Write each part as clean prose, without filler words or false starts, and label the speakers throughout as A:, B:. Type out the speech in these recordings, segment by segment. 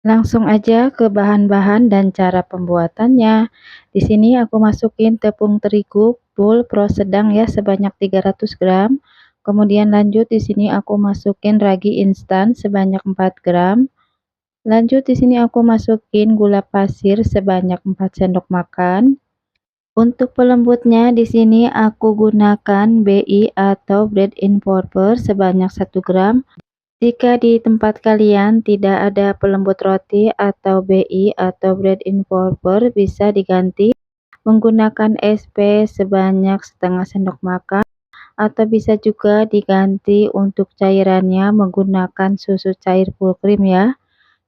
A: Langsung aja ke bahan-bahan dan cara pembuatannya. Di sini aku masukin tepung terigu full pro sedang ya sebanyak 300 gram. Kemudian lanjut di sini aku masukin ragi instan sebanyak 4 gram. Lanjut di sini aku masukin gula pasir sebanyak 4 sendok makan. Untuk pelembutnya di sini aku gunakan BI atau bread informer sebanyak 1 gram. Jika di tempat kalian tidak ada pelembut roti atau BI atau bread informer, bisa diganti menggunakan SP sebanyak setengah sendok makan atau bisa juga diganti untuk cairannya menggunakan susu cair full cream ya.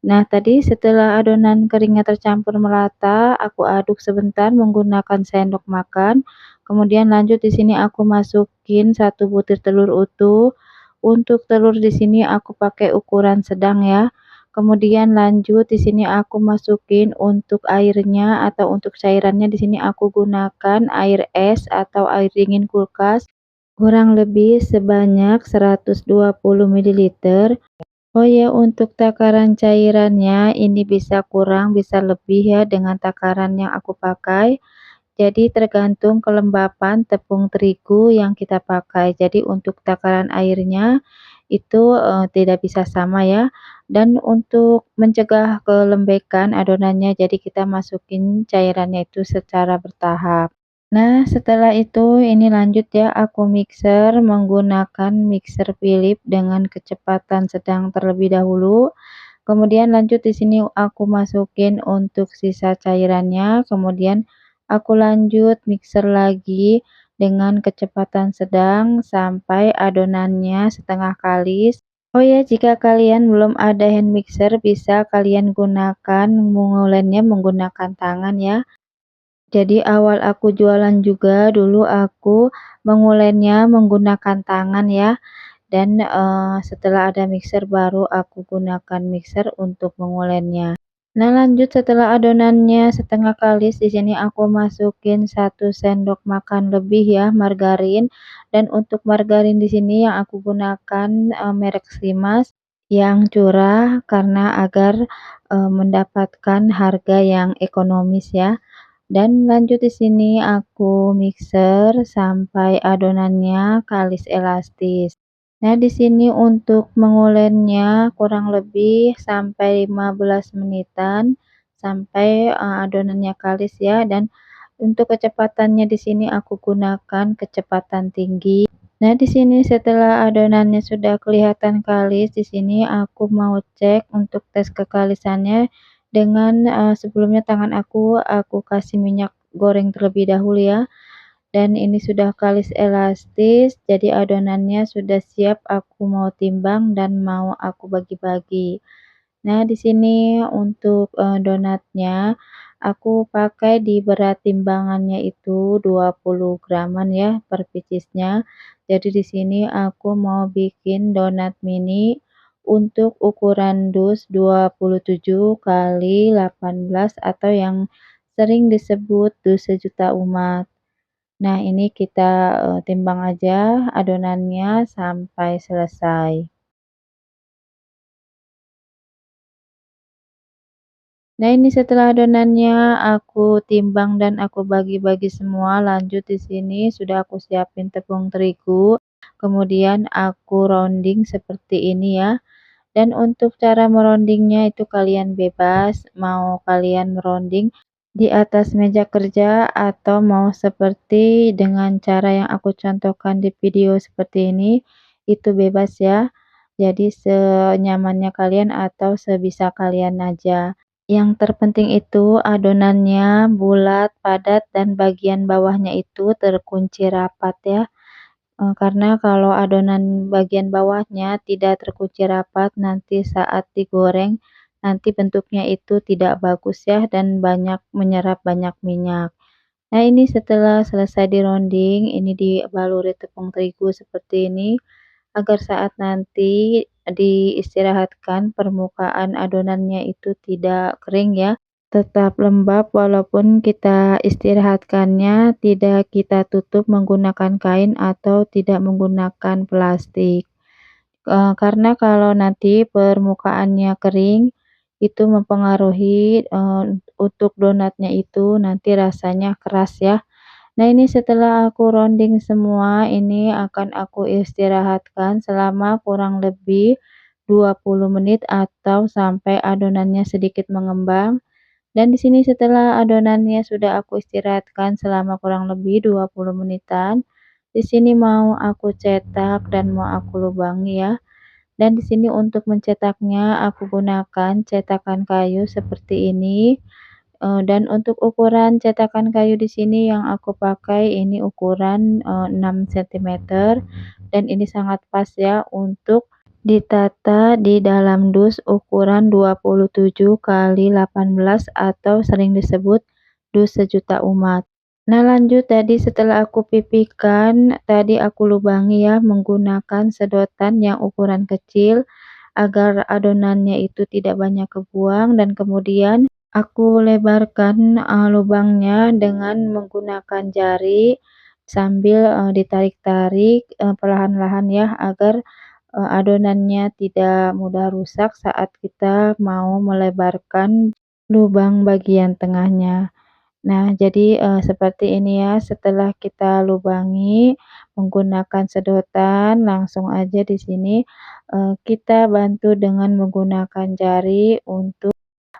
A: Nah, tadi setelah adonan keringnya tercampur merata, aku aduk sebentar menggunakan sendok makan. Kemudian lanjut di sini aku masukin 1 butir telur utuh. Untuk telur di sini aku pakai ukuran sedang ya. Kemudian lanjut di sini aku masukin untuk airnya atau untuk cairannya di sini aku gunakan air es atau air dingin kulkas kurang lebih sebanyak 120 ml. Oh ya, untuk takaran cairannya ini bisa kurang, bisa lebih ya dengan takaran yang aku pakai. Jadi tergantung kelembapan tepung terigu yang kita pakai. Jadi untuk takaran airnya itu tidak bisa sama ya. Dan untuk mencegah kelembekan adonannya, jadi kita masukin cairannya itu secara bertahap. Nah, setelah itu ini lanjut ya, aku mixer menggunakan mixer Philips dengan kecepatan sedang terlebih dahulu. Kemudian lanjut di sini aku masukin untuk sisa cairannya, kemudian aku lanjut mixer lagi dengan kecepatan sedang sampai adonannya setengah kalis. Oh ya, jika kalian belum ada hand mixer, bisa kalian gunakan mengulennya menggunakan tangan ya. Jadi awal aku jualan juga dulu aku mengulennya menggunakan tangan ya, dan, setelah ada mixer baru aku gunakan mixer untuk mengulennya. Nah, lanjut setelah adonannya setengah kalis di sini aku masukin 1 sendok makan lebih ya margarin, dan untuk margarin di sini yang aku gunakan, merek Slimas yang curah karena agar, mendapatkan harga yang ekonomis ya. Dan lanjut di sini aku mixer sampai adonannya kalis elastis. Nah, di sini untuk mengulennya kurang lebih sampai 15 menitan sampai adonannya kalis ya, dan untuk kecepatannya di sini aku gunakan kecepatan tinggi. Nah, di sini setelah adonannya sudah kelihatan kalis, di sini aku mau cek untuk tes kekalisannya dengan sebelumnya tangan aku kasih minyak goreng terlebih dahulu ya. Dan ini sudah kalis elastis, jadi adonannya sudah siap aku mau timbang dan mau aku bagi-bagi. Nah, di sini untuk, donatnya, aku pakai di berat timbangannya itu 20 graman ya per piecesnya. Jadi di sini aku mau bikin donat mini untuk ukuran dus 27 kali 18 atau yang sering disebut dus sejuta umat. Nah, ini kita, timbang aja adonannya sampai selesai. Nah, ini setelah adonannya aku timbang dan aku bagi-bagi semua, lanjut di sini sudah aku siapin tepung terigu, kemudian aku rounding seperti ini ya. Dan untuk cara merondingnya itu kalian bebas, mau kalian meronding di atas meja kerja atau mau seperti dengan cara yang aku contohkan di video seperti ini, itu bebas ya. Jadi senyamannya kalian atau sebisa kalian aja. Yang terpenting itu adonannya bulat, padat, dan bagian bawahnya itu terkunci rapat ya. Karena kalau adonan bagian bawahnya tidak terkunci rapat, nanti saat digoreng, nanti bentuknya itu tidak bagus ya dan banyak menyerap banyak minyak. Nah, ini setelah selesai dironding, ini dibaluri tepung terigu seperti ini, agar saat nanti diistirahatkan permukaan adonannya itu tidak kering ya, tetap lembab walaupun kita istirahatkannya tidak kita tutup menggunakan kain atau tidak menggunakan plastik. Karena kalau nanti permukaannya kering, itu mempengaruhi, untuk donatnya itu nanti rasanya keras ya. Nah, ini setelah aku rounding semua, ini akan aku istirahatkan selama kurang lebih 20 menit atau sampai adonannya sedikit mengembang. Dan di sini setelah adonannya sudah aku istirahatkan selama kurang lebih 20 menitan, di sini mau aku cetak dan mau aku lubangi ya. Dan di sini untuk mencetaknya aku gunakan cetakan kayu seperti ini. Dan untuk ukuran cetakan kayu di sini yang aku pakai ini ukuran, 6 sentimeter dan ini sangat pas ya untuk ditata di dalam dus ukuran 27 kali 18 atau sering disebut dus sejuta umat. Nah, lanjut tadi setelah aku pipihkan, tadi aku lubangi ya menggunakan sedotan yang ukuran kecil agar adonannya itu tidak banyak kebuang dan kemudian aku lebarkan, lubangnya dengan menggunakan jari sambil, ditarik-tarik, perlahan-lahan ya agar, adonannya tidak mudah rusak saat kita mau melebarkan lubang bagian tengahnya. Nah, jadi, seperti ini ya, setelah kita lubangi menggunakan sedotan, langsung aja di sini, kita bantu dengan menggunakan jari untuk,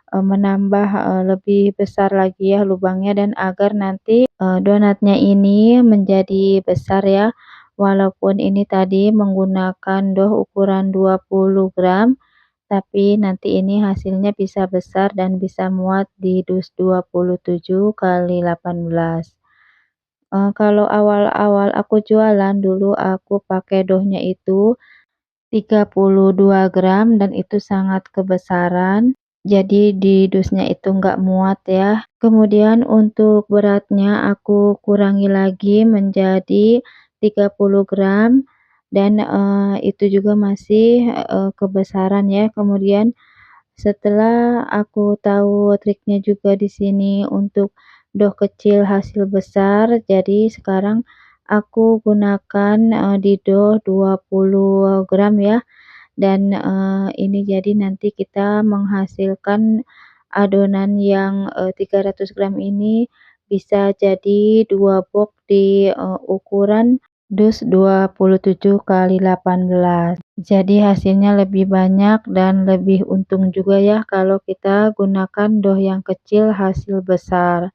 A: menambah, lebih besar lagi ya lubangnya dan agar nanti, donatnya ini menjadi besar ya. Walaupun ini tadi menggunakan dough ukuran 20 gram, tapi nanti ini hasilnya bisa besar dan bisa muat di dus 27 kali 18. Kalau awal-awal aku jualan dulu aku pakai dough-nya itu 32 gram dan itu sangat kebesaran, jadi di dusnya itu nggak muat ya. Kemudian untuk beratnya aku kurangi lagi menjadi 30 gram dan, itu juga masih, kebesaran ya. Kemudian setelah aku tahu triknya juga di sini untuk dough kecil hasil besar, jadi sekarang aku gunakan, di dough 20 gram ya. Dan, ini jadi nanti kita menghasilkan adonan yang, 300 gram ini bisa jadi 2 box di, ukuran dus 27 kali 18. Jadi hasilnya lebih banyak dan lebih untung juga ya kalau kita gunakan dough yang kecil hasil besar.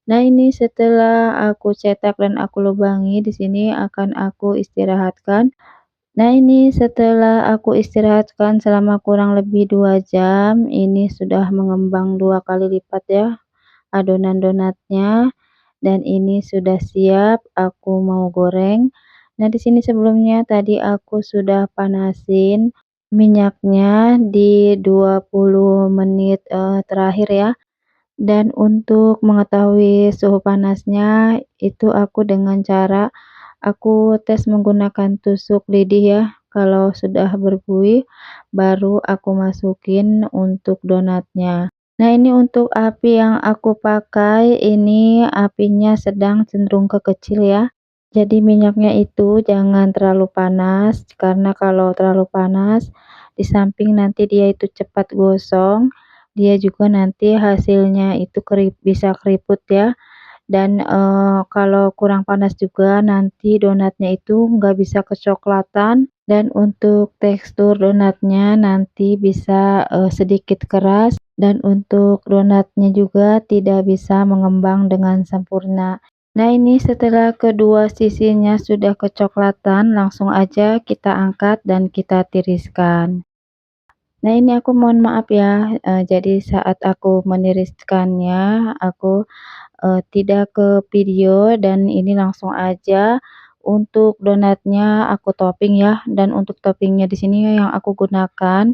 A: Nah, ini setelah aku cetak dan aku lubangi, di sini akan aku istirahatkan. Nah, ini setelah aku istirahatkan selama kurang lebih 2 jam, ini sudah mengembang 2 kali lipat ya adonan donatnya dan ini sudah siap aku mau goreng. Nah, di sini sebelumnya tadi aku sudah panasin minyaknya di 20 menit, terakhir ya. Dan untuk mengetahui suhu panasnya itu aku dengan cara aku tes menggunakan tusuk lidi ya. Kalau sudah berbuih baru aku masukin untuk donatnya. Nah, ini untuk api yang aku pakai ini apinya sedang cenderung ke kecil ya. Jadi minyaknya itu jangan terlalu panas karena kalau terlalu panas di samping nanti dia itu cepat gosong, dia juga nanti hasilnya itu bisa keriput ya. Dan, kalau kurang panas juga nanti donatnya itu nggak bisa kecoklatan dan untuk tekstur donatnya nanti bisa, sedikit keras dan untuk donatnya juga tidak bisa mengembang dengan sempurna. Nah, ini setelah kedua sisinya sudah kecoklatan, langsung aja kita angkat dan kita tiriskan. Nah, ini aku mohon maaf ya, jadi saat aku meniriskannya, aku tidak ke video dan ini langsung aja untuk donatnya aku topping ya dan untuk toppingnya di sini yang aku gunakan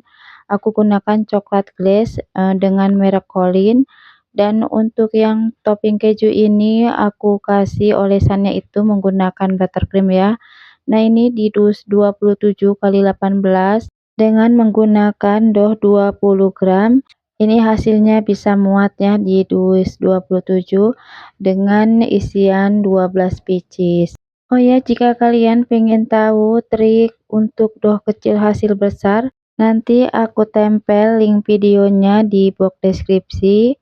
A: coklat glaze, dengan merek Colin dan untuk yang topping keju ini aku kasih olesannya itu menggunakan buttercream ya. Nah, ini di dus 27 kali 18 dengan menggunakan dough 20 gram. Ini hasilnya bisa muat ya di dus 27 dengan isian 12 pieces. Oh ya, jika kalian pengen tahu trik untuk dough kecil hasil besar, Nanti aku tempel link videonya di box deskripsi.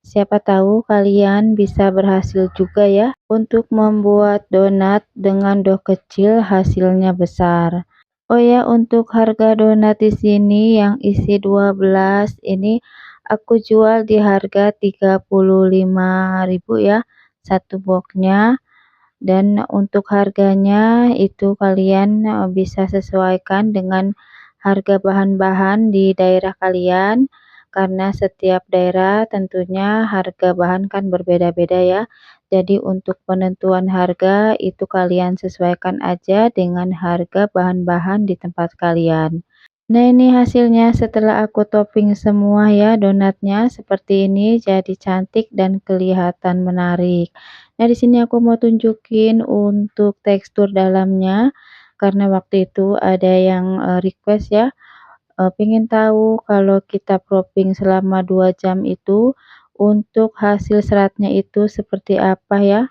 A: Siapa tahu kalian bisa berhasil juga ya untuk membuat donat dengan dough kecil hasilnya besar. Oh ya, untuk harga donat di sini yang isi 12 ini aku jual di harga 35.000 ya, satu boxnya. Dan untuk harganya itu kalian, bisa sesuaikan dengan harga bahan-bahan di daerah kalian, karena setiap daerah tentunya harga bahan kan berbeda-beda ya. Jadi untuk penentuan harga itu kalian sesuaikan aja dengan harga bahan-bahan di tempat kalian. Nah, ini hasilnya setelah aku topping semua ya donatnya seperti ini, jadi cantik dan kelihatan menarik. Nah, di sini aku mau tunjukin untuk tekstur dalamnya, karena waktu itu ada yang, request ya, pengen tahu kalau kita propping selama 2 jam itu, untuk hasil seratnya itu seperti apa ya.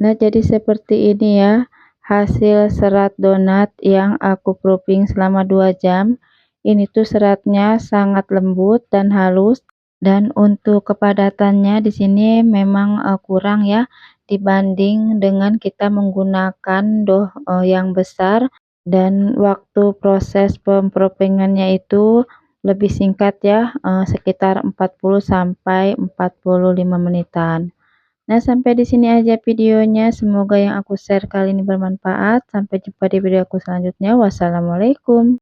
A: Nah, jadi seperti ini ya, hasil serat donat yang aku propping selama 2 jam. Ini tuh seratnya sangat lembut dan halus, dan untuk kepadatannya di sini memang, kurang ya, dibanding dengan kita menggunakan dough, yang besar, dan waktu proses pemproppingannya itu lebih singkat ya, sekitar 40 sampai 45 menitan. Nah, sampai di sini aja videonya. Semoga yang aku share kali ini bermanfaat. Sampai jumpa di video aku selanjutnya. Wassalamualaikum.